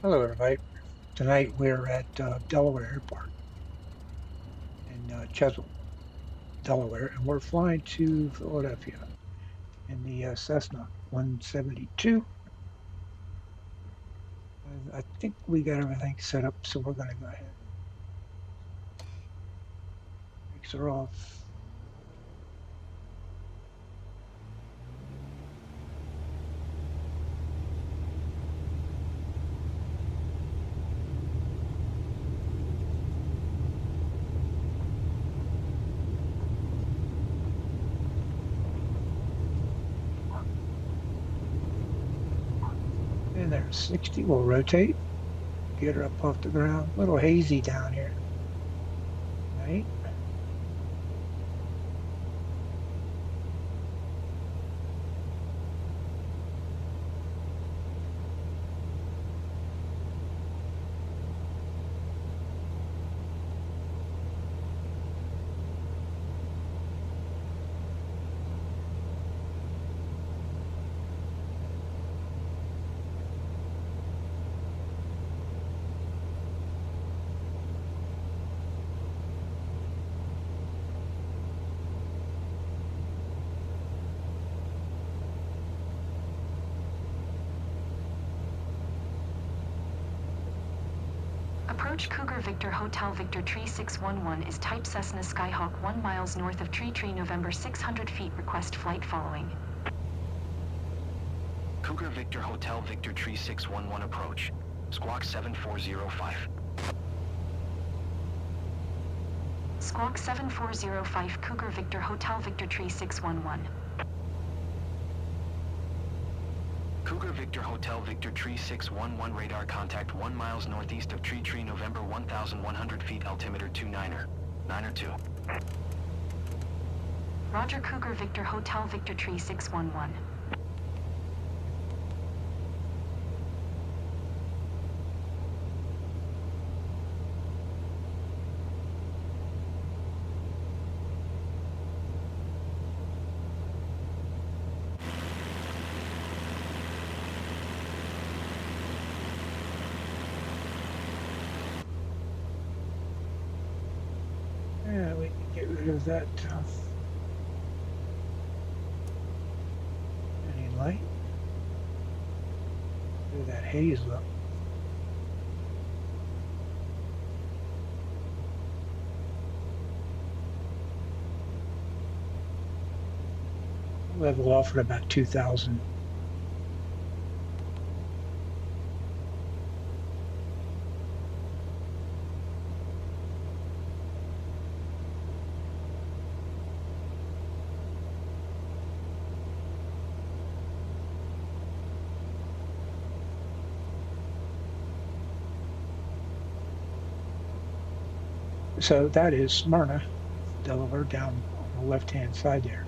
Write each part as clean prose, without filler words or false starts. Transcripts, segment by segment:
Hello, everybody. Tonight we're at Delaware Airpark in Chesapeake, Delaware, and we're flying to Philadelphia in the Cessna 172. And I think we got everything set up, so we're going to go ahead and brakes are off. And there's 60. We'll rotate, get her up off the ground. A little hazy down here tonight. Approach Cougar Victor Hotel Victor Tree 611 is type Cessna Skyhawk 1 miles north of Tree November 600 feet request flight following. Cougar Victor Hotel Victor Tree 611 approach. Squawk 7405. Squawk 7405 Cougar Victor Hotel Victor Tree 611. Cougar Victor Hotel Victor Tree 611 radar contact 1 miles northeast of Tree November 1100 feet altimeter 29er. 9er 2. Roger Cougar Victor Hotel Victor Tree 611. Yeah, we can get rid of that any light. Do that haze up. Level off at about 2,000. So that is Smyrna, Delaware, down on the left-hand side there,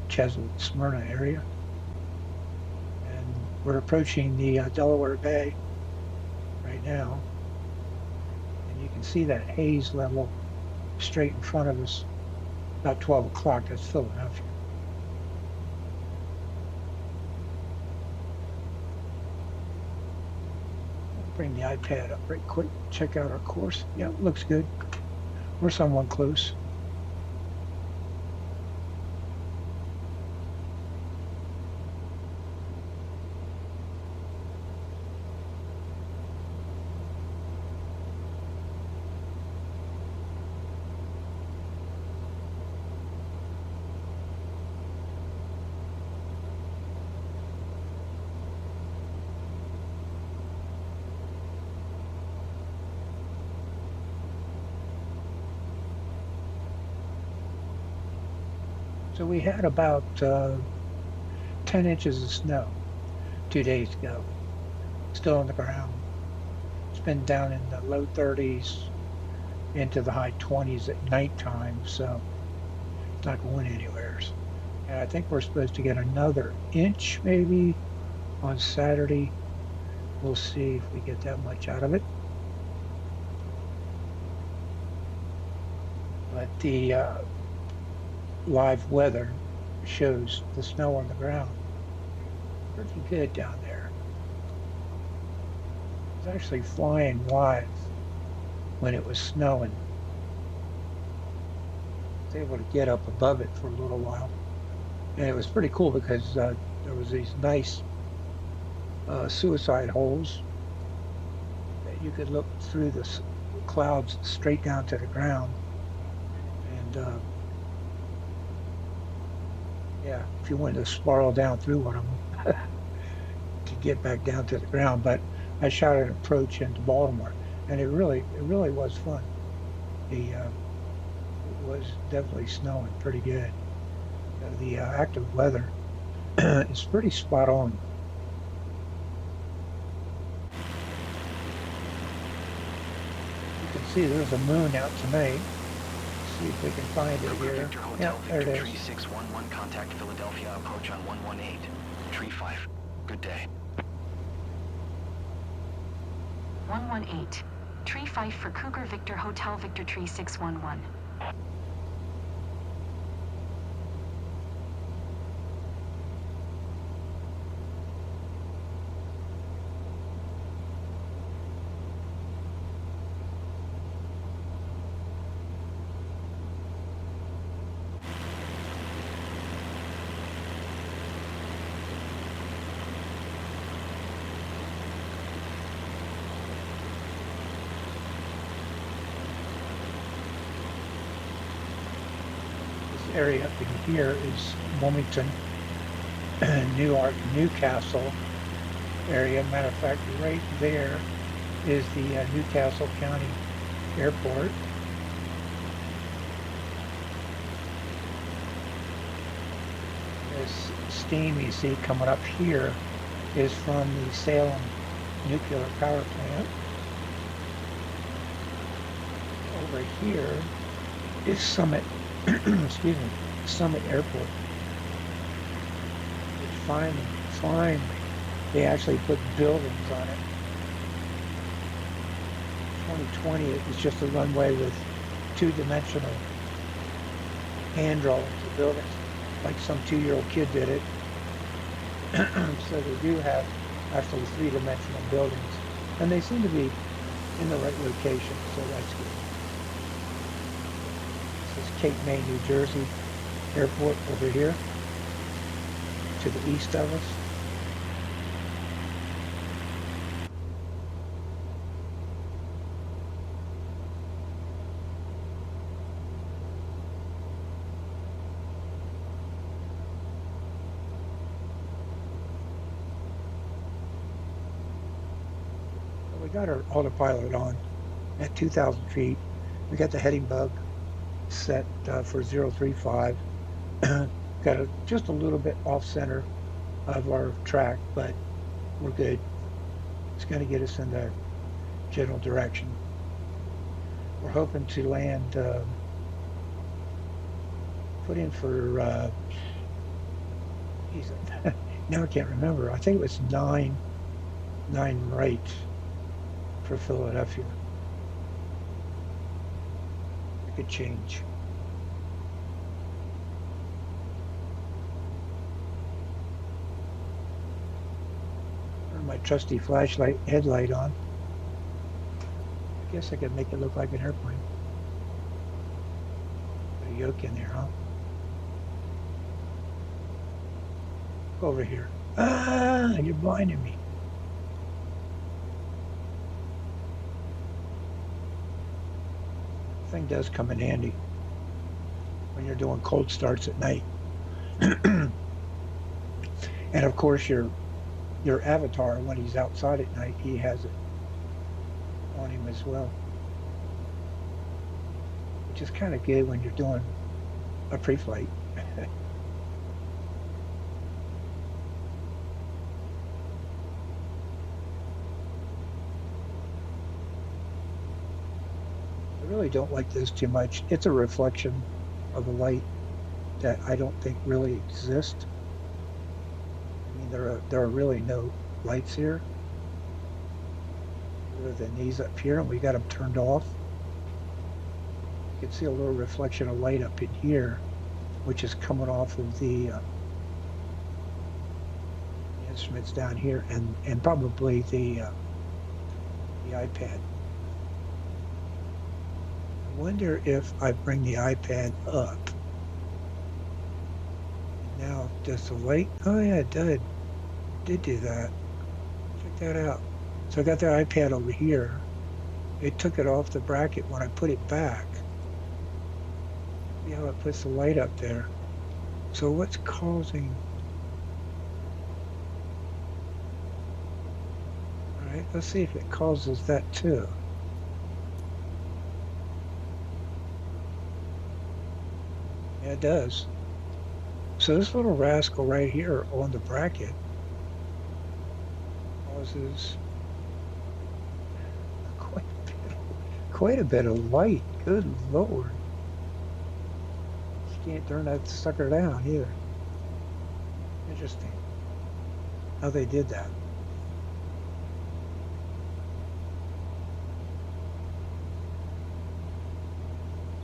Chesapeake, Smyrna area. And we're approaching the Delaware Bay right now. And you can see that haze level straight in front of us, about 12 o'clock, that's Philadelphia. Bring the iPad up right quick, check out our course. Yeah, looks good. We're somewhat close. So we had about 10 inches of snow 2 days ago, still on the ground. It's been down in the low 30s into the high 20s at nighttime, so it's not going anywhere. And I think we're supposed to get another inch maybe on Saturday. We'll see if we get that much out of it. But the live weather shows the snow on the ground pretty good down there. was actually flying live when it was snowing. I was able to get up above it for a little while. And it was pretty cool because there was these nice suicide holes that you could look through the clouds straight down to the ground. And yeah, if you wanted to spiral down through one of them to get back down to the ground. But I shot an approach into Baltimore, and it really was fun. It was definitely snowing pretty good. The active weather is pretty spot on. You can see there's a moon out tonight. See if we can find it Cougar here. Victor Hotel Yeah, there it Victor is. 3611, contact Philadelphia, approach on 118, tree 5. Good day. 118. Tree 5 for Cougar Victor Hotel Victor Tree 611. This area up in here is Wilmington, Newark, Newcastle area. Matter of fact, right there is the Newcastle County Airport. This steam you see coming up here is from the Salem nuclear power plant. Over here is Summit, excuse me, Summit Airport. Which finally, they actually put buildings on it. 2020, it was just a runway with two-dimensional hand drawings of buildings, like some 2-year-old kid did it. So they do have actually three-dimensional buildings, and they seem to be in the right location, so that's good. This is Cape May, New Jersey Airport over here, to the east of us. We got our autopilot on at 2,000 feet. We got the heading bug set for 035. Got just a little bit off center of our track, but we're good. It's going to get us in the general direction. We're hoping to land, put in for, now I can't remember. I think it was 9 right for Philadelphia. It could change. Turn my trusty flashlight headlight on. I guess I could make it look like an airplane. Put a yoke in there, huh? Go over here. Ah, you're blinding me. Thing does come in handy when you're doing cold starts at night. And of course your avatar, when he's outside at night, he has it on him as well, which is kind of good when you're doing a pre-flight. I really don't like this too much. It's a reflection of a light that I don't think really exists. I mean, there are really no lights here other than these up here, and we got them turned off. You can see a little reflection of light up in here, which is coming off of the instruments down here, and probably the the iPad. I wonder if I bring the iPad up. Now, does the light? Oh yeah, it did do that. Check that out. So I got the iPad over here. It took it off the bracket when I put it back. See how it puts the light up there. So what's causing? All right, let's see if it causes that too. Yeah, it does. So this little rascal right here on the bracket causes quite a bit of light. Good Lord. You can't turn that sucker down either. Interesting how they did that.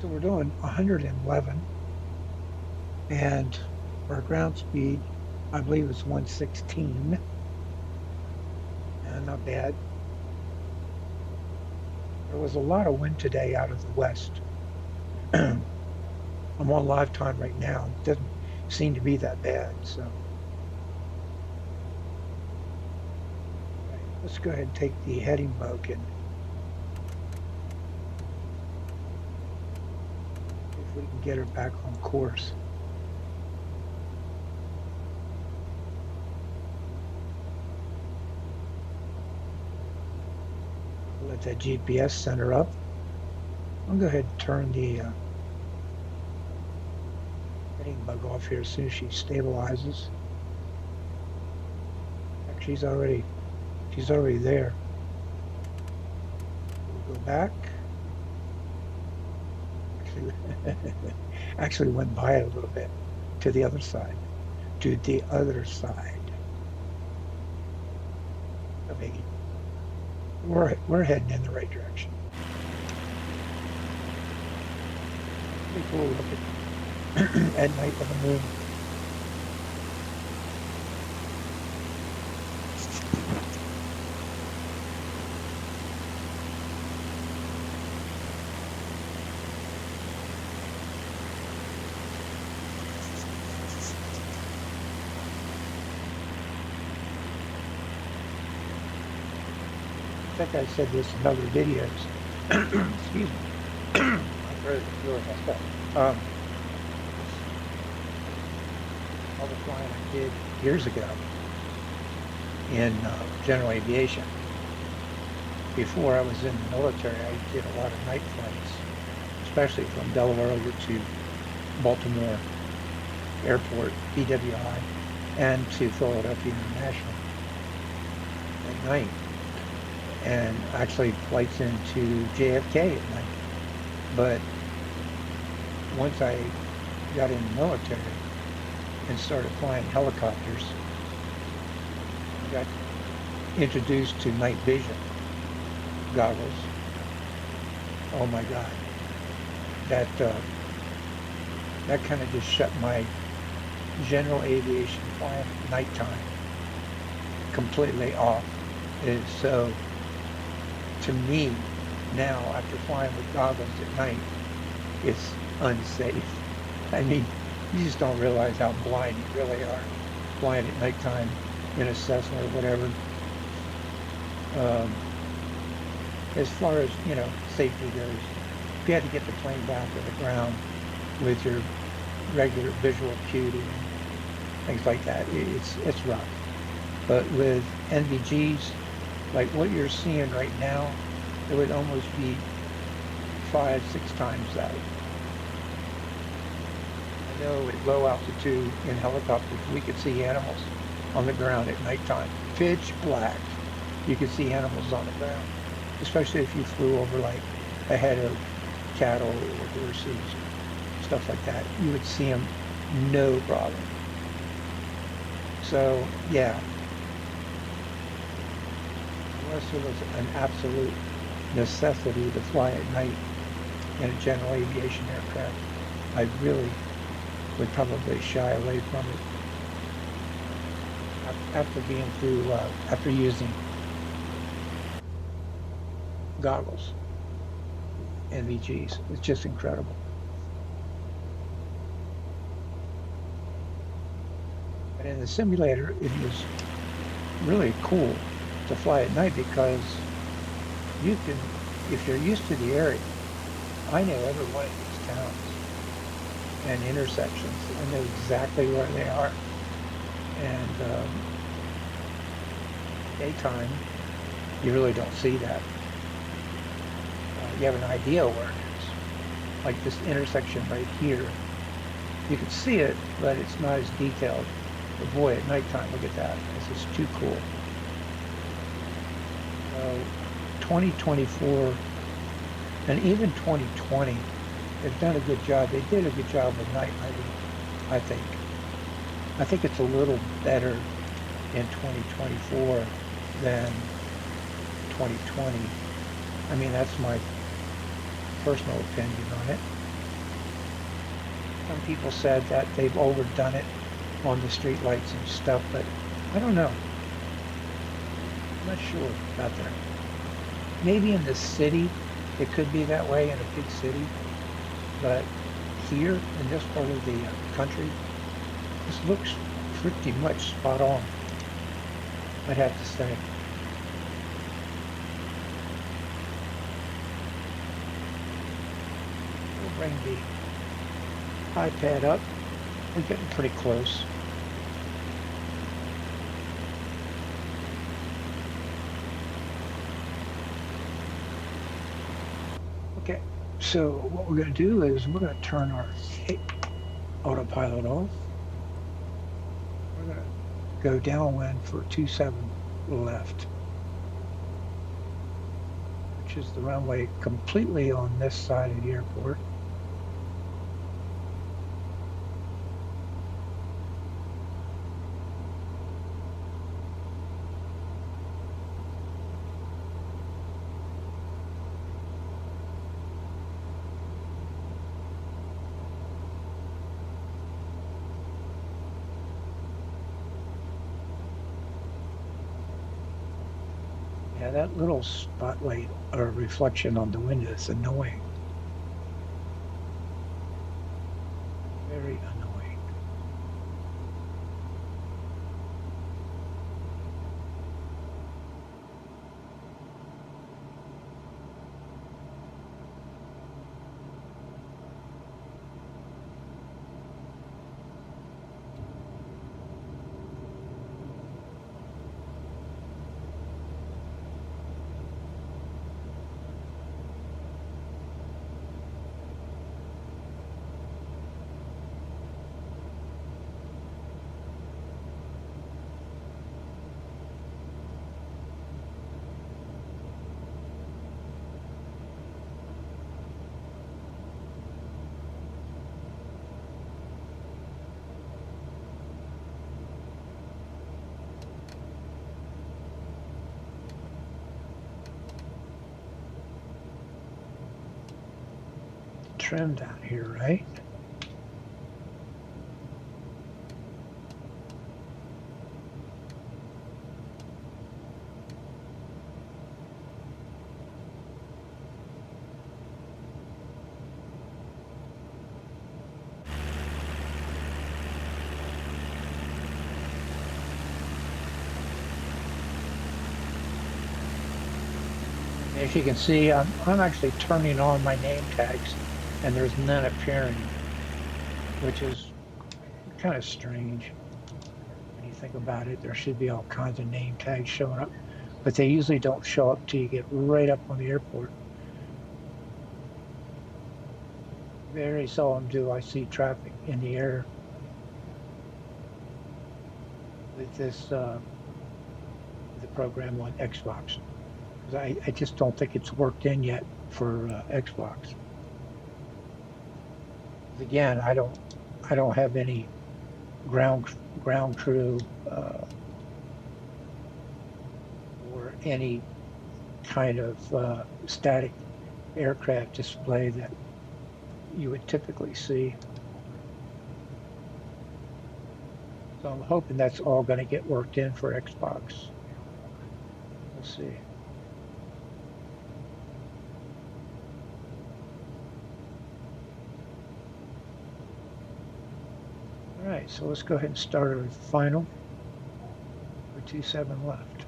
So we're doing 111 and our ground speed, I believe, is 116. And not bad. There was a lot of wind today out of the west. I'm on live time right now. It doesn't seem to be that bad. So right, let's go ahead and take the heading book and see if we can get her back on course. Let that GPS center up. I'll go ahead and turn the heading bug off here as soon as she stabilizes. She's already there. We'll go back. Actually went by it a little bit to the other side. To the other side. No biggie. We're heading in the right direction. Pretty cool look at night on the moon. I think I said this in other videos. Excuse me. My throat is really messed up. All the flying I did years ago in general aviation. Before I was in the military, I did a lot of night flights, especially from Delaware over to Baltimore Airport, BWI, and to Philadelphia International at night. And actually flights into JFK at night. But once I got in the military and started flying helicopters, I got introduced to night vision goggles. Oh my God. That kind of just shut my general aviation flying at nighttime completely off. So to me, now, after flying with goggles at night, it's unsafe. I mean, you just don't realize how blind you really are flying at nighttime in a Cessna or whatever. As far as, safety goes, if you had to get the plane down to the ground with your regular visual acuity and things like that, it's rough. But with NVGs, like what you're seeing right now, it would almost be 5-6 times that. I know at low altitude in helicopters, we could see animals on the ground at nighttime. Pitch black. You could see animals on the ground, especially if you flew over like a head of cattle or horses, stuff like that. You would see them no problem. So, yeah. Unless there was an absolute necessity to fly at night in a general aviation aircraft, I really would probably shy away from it after being through, after using goggles, NVGs. It's just incredible. And in the simulator, it was really cool to fly at night because you can, if you're used to the area, I know every one of these towns and intersections. I know exactly where they are. And daytime, you really don't see that. You have an idea where it is. Like this intersection right here. You can see it, but it's not as detailed. But boy, at nighttime, look at that. This is too cool. 2024 and even 2020, they've done a good job. They did a good job with night lighting, I think. I think it's a little better in 2024 than 2020. I mean, that's my personal opinion on it. Some people said that they've overdone it on the street lights and stuff, but I don't know. I'm not sure about that. Maybe in the city, it could be that way in a big city, but here in this part of the country, this looks pretty much spot on, I'd have to say. We'll bring the iPad up. We're getting pretty close. Okay, so what we're going to do is we're going to turn our autopilot off. We're going to go downwind for 27 left, which is the runway completely on this side of the airport. Yeah, that little spotlight or reflection on the window is annoying. Very annoying. Trim down here, right? As you can see, I'm actually turning on my name tags and there's none appearing, which is kind of strange when you think about it. There should be all kinds of name tags showing up, but they usually don't show up till you get right up on the airport. Very seldom do I see traffic in the air with this the program on Xbox. I just don't think it's worked in yet for Xbox. Again, I don't have any ground crew or any kind of static aircraft display that you would typically see. So I'm hoping that's all going to get worked in for Xbox. We'll see. Alright, so let's go ahead and start our final with 27 left.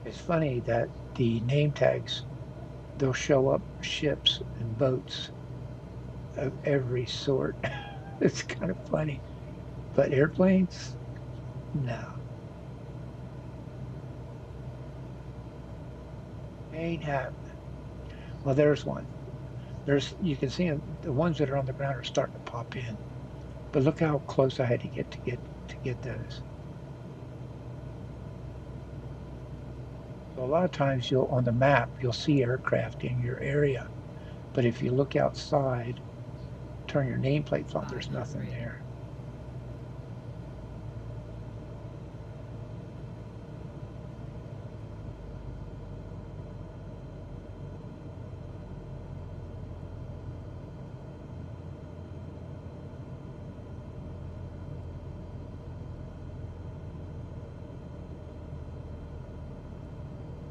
It's funny that the name tags, they'll show up ships and boats of every sort. It's kind of funny. But airplanes, no. Ain't happening. Well, there's one. You can see them, the ones that are on the ground are starting to pop in. But look how close I had to get those. So a lot of times on the map, you'll see aircraft in your area. But if you look outside, turn your nameplates on, there's nothing there.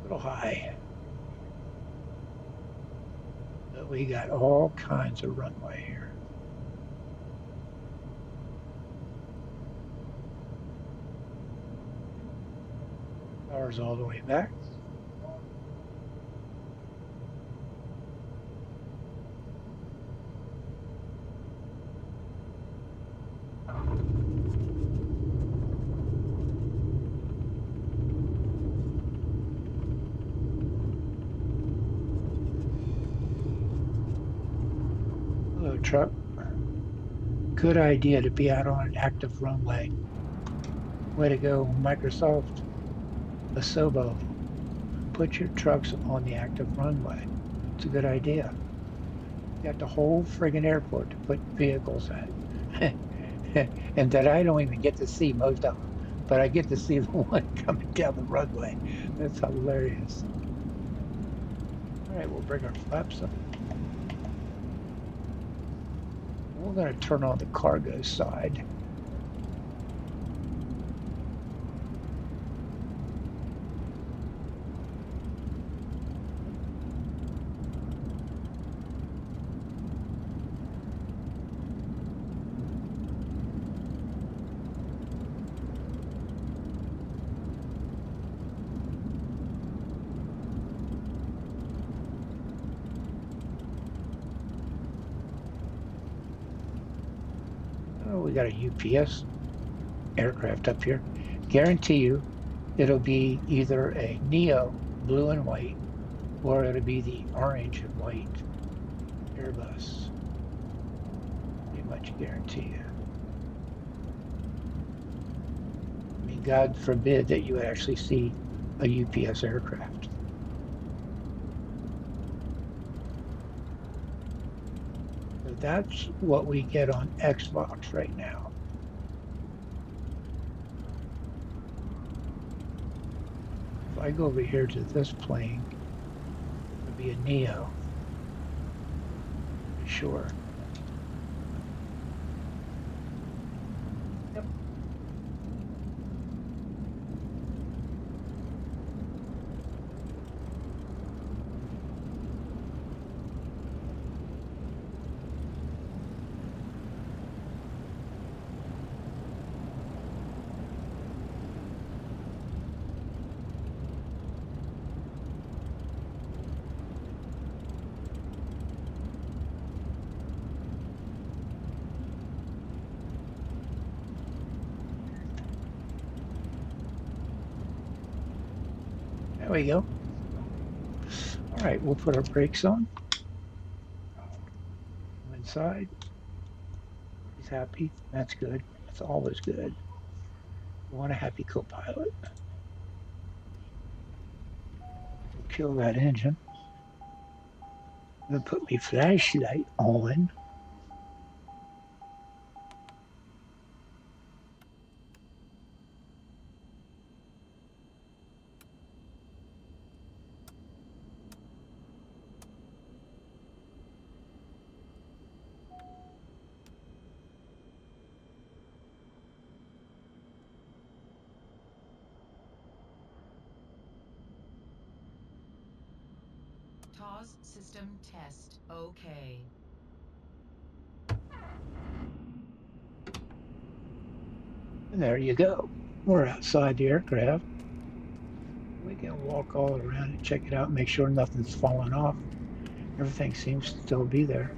A little high. But we got all kinds of runway here. Power's all the way back. Hello, truck. Good idea to be out on an active runway. Way to go, Microsoft. Asobo. Put your trucks on the active runway. It's a good idea. You got the whole friggin' airport to put vehicles at. And that I don't even get to see most of them. But I get to see the one coming down the runway. That's hilarious. All right, we'll bring our flaps up. We're going to turn on the cargo side. We got a UPS aircraft up here. Guarantee you it'll be either a Neo blue and white or it'll be the orange and white Airbus. Pretty much guarantee you. I mean, God forbid that you actually see a UPS aircraft. That's what we get on Xbox right now. If I go over here to this plane, it'll be a Neo. Sure. Yep. There we go. All right, we'll put our brakes on. Go inside. He's happy. That's good. That's always good. We want a happy co-pilot. We'll kill that engine. I'm gonna put my flashlight on. Pause system test. Okay. And there you go. We're outside the aircraft. We can walk all around and check it out, make sure nothing's fallen off. Everything seems to still be there.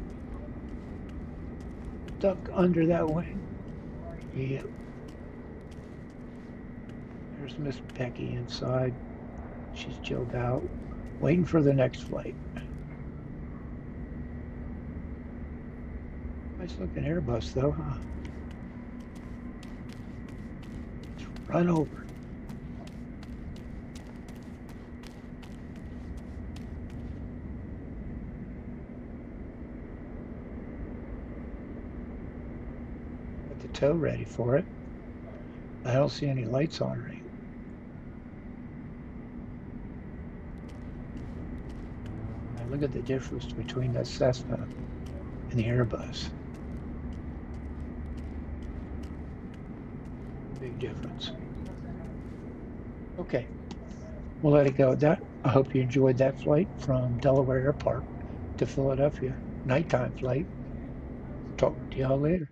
Duck under that wing. Yep. There's Miss Becky inside. She's chilled out, waiting for the next flight. Nice looking Airbus though, huh? Let's run over. Got the tow ready for it. I don't see any lights on or anything. Now look at the difference between the Cessna and the Airbus. Big difference. Okay, we'll let it go at that. I hope you enjoyed that flight from Delaware Airpark to Philadelphia. Nighttime flight. Talk to y'all later.